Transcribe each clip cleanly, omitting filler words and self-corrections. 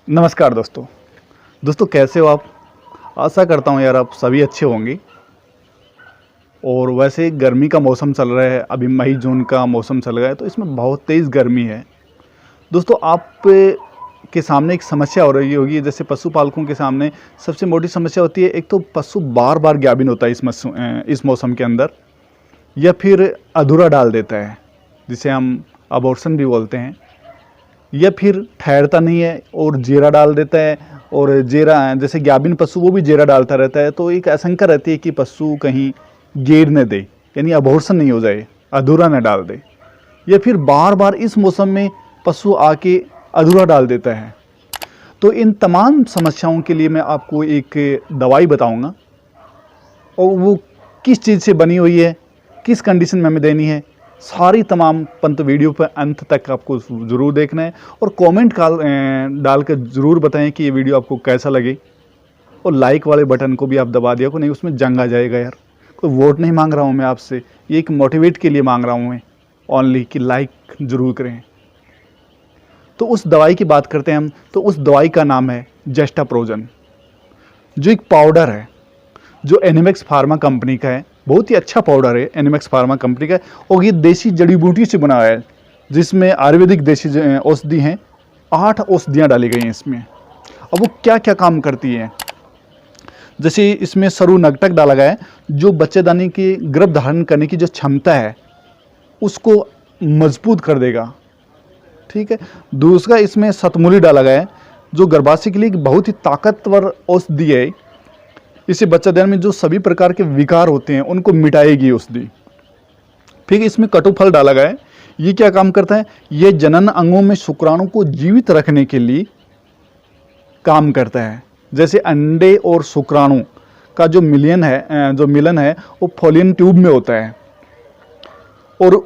नमस्कार दोस्तों कैसे हो आप। आशा करता हूँ यार आप सभी अच्छे होंगे। और वैसे गर्मी का मौसम चल रहा है, अभी मई जून का मौसम चल रहा है, तो इसमें बहुत तेज़ गर्मी है। दोस्तों आप के सामने एक समस्या हो रही होगी, जैसे पशुपालकों के सामने सबसे मोटी समस्या होती है, एक तो पशु बार बार गाभिन होता है इस मौसम के अंदर, या फिर अधूरा डाल देता है जिसे हम अबॉर्शन भी बोलते हैं, या फिर ठहरता नहीं है और जीरा डाल देता है। और जीरा जैसे गाभिन पशु वो भी जीरा डालता रहता है, तो एक आशंका रहती है कि पशु कहीं गिर न दे, यानी अबॉर्शन नहीं हो जाए, अधूरा न डाल दे। या फिर बार बार इस मौसम में पशु आके अधूरा डाल देता है। तो इन तमाम समस्याओं के लिए मैं आपको एक दवाई बताऊंगा, और वो किस चीज़ से बनी हुई है, किस कंडीशन में हमें देनी है, सारी तमाम पंत वीडियो पर अंत तक आपको ज़रूर देखना है। और कमेंट डाल कर ज़रूर बताएं कि ये वीडियो आपको कैसा लगे। और लाइक वाले बटन को भी आप दबा दिया को, नहीं उसमें जंग आ जाएगा यार। कोई वोट नहीं मांग रहा हूँ मैं आपसे, ये एक मोटिवेट के लिए मांग रहा हूँ मैं ओनली, कि लाइक ज़रूर करें। तो उस दवाई की बात करते हैं हम, तो उस दवाई का नाम है जेस्टाप्रोजन, जो एक पाउडर है जो एनिमेक्स फार्मा कंपनी का है। बहुत ही अच्छा पाउडर है, एनिमेक्स फार्मा कंपनी का है, और ये देसी जड़ी बूटी से बना है, जिसमें आयुर्वेदिक देसी औषधि हैं। 8 औषधियाँ डाली गई हैं इसमें। अब वो क्या क्या काम करती है, जैसे इसमें सरु नगटक डाला गया है, जो बच्चेदानी की गर्भ धारण करने की जो क्षमता है उसको मजबूत कर देगा। ठीक है। दूसरा इसमें शतमूली डाला गया है, जो गर्भाशय के लिए एक बहुत ही ताकतवर औषधि है। इसे बच्चेदानी में जो सभी प्रकार के विकार होते हैं उनको मिटाएगी औषधि। फिर इसमें कटुफल डाला गया है। ये क्या काम करता है, ये जनन अंगों में शुक्राणु को जीवित रखने के लिए काम करता है। जैसे अंडे और शुक्राणु का जो मिलन है वो फॉलियन ट्यूब में होता है, और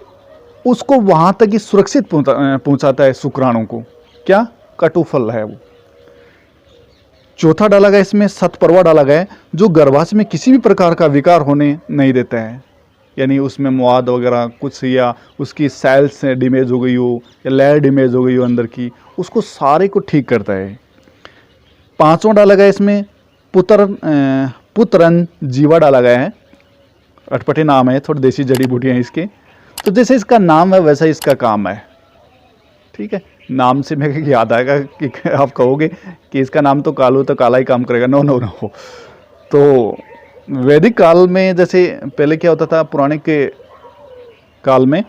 उसको वहां तक ही सुरक्षित पहुंचाता है शुक्राणु को। क्या कटुफल है वो। चौथा डाला गया इसमें शतपरवा डाला गया है, जो गर्भाशय में किसी भी प्रकार का विकार होने नहीं देता है। यानी उसमें मवाद वगैरह कुछ, या उसकी सेल्स डैमेज हो गई हो, या लेयर डैमेज हो गई हो अंदर की, उसको सारे को ठीक करता है। पांचवा डाला गया इसमें पुत्रन जीवा डाला गया है। अटपटे नाम है, थोड़ी देसी जड़ी बूटियाँ इसके। तो जैसे इसका नाम है वैसा इसका काम है। ठीक है। नाम से मेरे याद आएगा कि आप कहोगे कि इसका नाम तो कालू तो काला ही काम करेगा। No no no. तो वैदिक काल में जैसे पहले क्या होता था, पुराने के काल में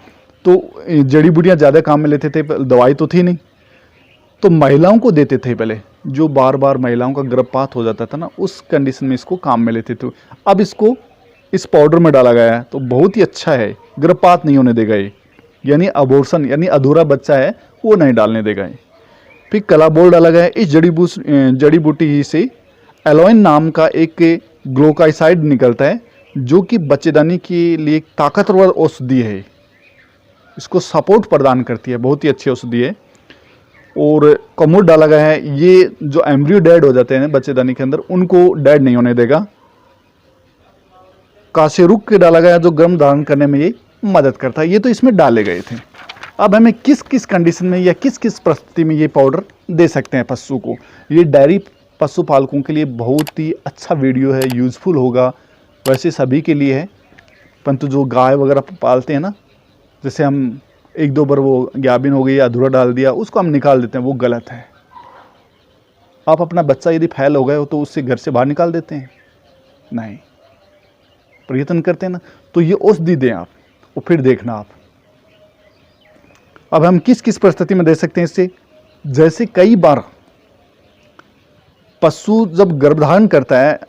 तो जड़ी बूटियाँ ज़्यादा काम में लेते थे, दवाई तो थी नहीं, तो महिलाओं को देते थे पहले। जो बार बार महिलाओं का गर्भपात हो जाता था ना, उस कंडीशन में इसको काम में लेते थे। अब इसको इस पाउडर में डाला गया है, तो बहुत ही अच्छा है, गर्भपात नहीं होने देगा ये, यानी अबॉर्शन यानी अधूरा बच्चा है वो नहीं डालने देगा ये। फिर कलाबोल डाला गया है। इस जड़ी बूटी ही से एलोइन नाम का एक ग्लूकोसाइड निकलता है, जो कि बच्चेदानी के लिए एक ताकतवर औषधि है, इसको सपोर्ट प्रदान करती है, बहुत ही अच्छी औषधि है। और कमोड डाला गया है, ये जो एम्ब्रियो डेड हो जाते हैं बच्चेदानी के अंदर, उनको डेड नहीं होने देगा। कासेरुक के डाला गया, जो गर्भ धारण करने में ये मदद करता है। ये तो इसमें डाले गए थे। अब हमें किस किस कंडीशन में या किस किस परिस्थिति में ये पाउडर दे सकते हैं पशु को। ये डेयरी पशुपालकों के लिए बहुत ही अच्छा वीडियो है, यूज़फुल होगा। वैसे सभी के लिए है, परंतु जो गाय वगैरह पालते हैं ना, जैसे हम एक दो बार वो गाभिन हो गई, अधूरा डाल दिया, उसको हम निकाल देते हैं, वो गलत है। आप अपना बच्चा यदि फैल हो गए हो तो उससे घर से बाहर निकाल देते हैं? नहीं, प्रयत्न करते हैं ना। तो ये औषधि दें आप, और फिर देखना आप। अब हम किस किस परिस्थिति में दे सकते हैं इससे, जैसे कई बार पशु जब गर्भधारण करता है,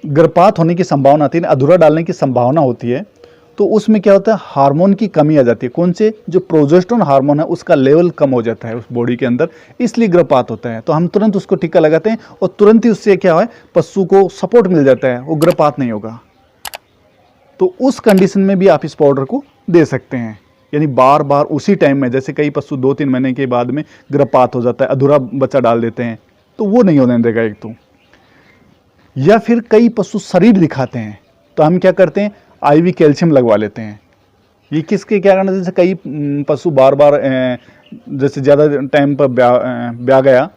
गर्भपात होने की संभावना आती है, अधूरा डालने की संभावना होती है, तो उसमें क्या होता है, हार्मोन की कमी आ जाती है। कौन से, जो प्रोजेस्टेरोन हार्मोन है उसका लेवल कम हो जाता है उस बॉडी के अंदर, इसलिए गर्भपात होता है। तो हम तुरंत उसको टीका लगाते हैं, और तुरंत ही उससे क्या है, पशु को सपोर्ट मिल जाता है, वो गर्भपात नहीं होगा। तो उस कंडीशन में भी आप इस पाउडर को दे सकते हैं। यानी बार बार उसी टाइम में, जैसे कई पशु 2-3 महीने के बाद में गर्भपात हो जाता है, अधूरा बच्चा डाल देते हैं, तो वो नहीं होने देगा एक तो। या फिर कई पशु शरीर दिखाते हैं, तो हम क्या करते हैं, आईवी कैल्शियम लगवा लेते हैं। ये किसके क्या करना, जैसे कई पशु बार बार जैसे ज़्यादा टाइम पर ब्याह गया,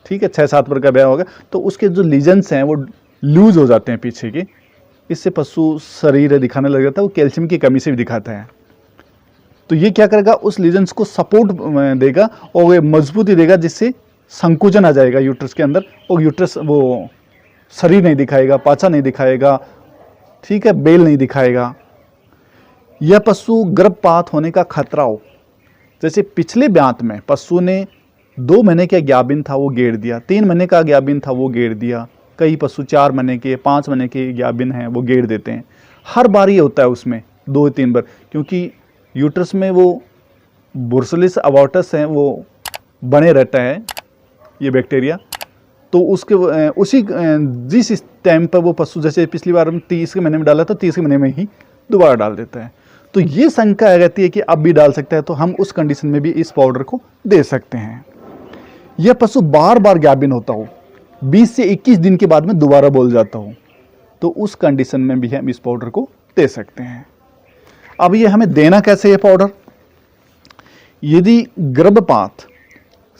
ठीक है, 6-7 बार का ब्याह हो गया, तो उसके जो लीजन्स हैं वो लूज हो जाते हैं पीछे के, इससे पशु शरीर दिखाने लग जाता है, वो कैल्शियम की कमी से भी दिखाता है। तो ये क्या करेगा, उस लीजन्स को सपोर्ट देगा और ये मजबूती देगा, जिससे संकुचन आ जाएगा यूट्रस के अंदर, और यूट्रस वो शरीर नहीं दिखाएगा, पाचा नहीं दिखाएगा, ठीक है, बेल नहीं दिखाएगा। यह पशु गर्भपात होने का खतरा हो, जैसे पिछले ब्यात में पशु ने 2 महीने का ग्याबिन था वो गेड़ दिया, 3 महीने का ग्याबिन था वो गेड़ दिया, कई पशु 4 महीने के 5 महीने के ग्याबिन हैं वो गेड़ देते हैं। हर बार ये होता है उसमें 2-3 बार, क्योंकि यूट्रस में वो बुर्सलिस अबॉर्टस है वो बने रहता है, ये बैक्टीरिया। तो उसके उसी जिस टाइम पर वो पशु, जैसे पिछली बार हम 30 महीने में डाला था, 30 महीने में ही दोबारा डाल देता है। तो ये शंका रहती है कि अब भी डाल सकता है, तो हम उस कंडीशन में भी इस पाउडर को दे सकते हैं। यह पशु बार बार ग्याबिन होता हो, 20 से 21 दिन के बाद में दोबारा बोल जाता हो, तो उस कंडीशन में भी हम इस पाउडर को दे सकते हैं। अब ये हमें देना कैसे, ये पाउडर? यदि गर्भपात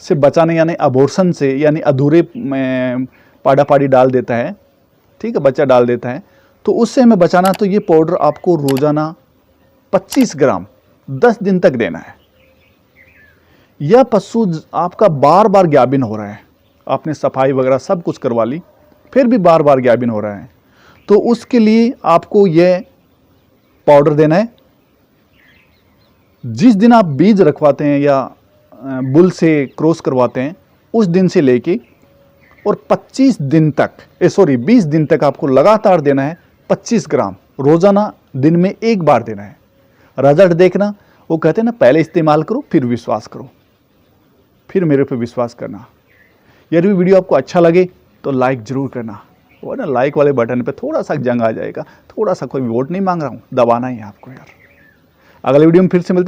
से बचाने यानी अबॉर्शन से, यानी अधूरे पाड़ा पाड़ी डाल देता है, ठीक है, बच्चा डाल देता है, तो उससे हमें बचाना, तो ये पाउडर आपको रोजाना 25 ग्राम 10 दिन तक देना है। यह पशु आपका बार बार ग्याबिन हो रहा है, आपने सफाई वगैरह सब कुछ करवा ली, फिर भी बार बार ग्याबिन हो रहा है, तो उसके लिए आपको यह पाउडर देना है। जिस दिन आप बीज रखवाते हैं या बुल से क्रॉस करवाते हैं, उस दिन से लेके और 20 दिन तक आपको लगातार देना है 25 ग्राम रोजाना, दिन में एक बार देना है। रिजल्ट देखना, वो कहते हैं ना, पहले इस्तेमाल करो फिर विश्वास करो, फिर मेरे पे विश्वास करना। यदि वीडियो आपको अच्छा लगे तो लाइक जरूर करना, वो ना लाइक वाले बटन पे थोड़ा सा जंग आ जाएगा, थोड़ा सा, कोई वोट नहीं मांग रहा हूँ, दबाना ही है आपको यार। अगले वीडियो में फिर से मिलते हैं।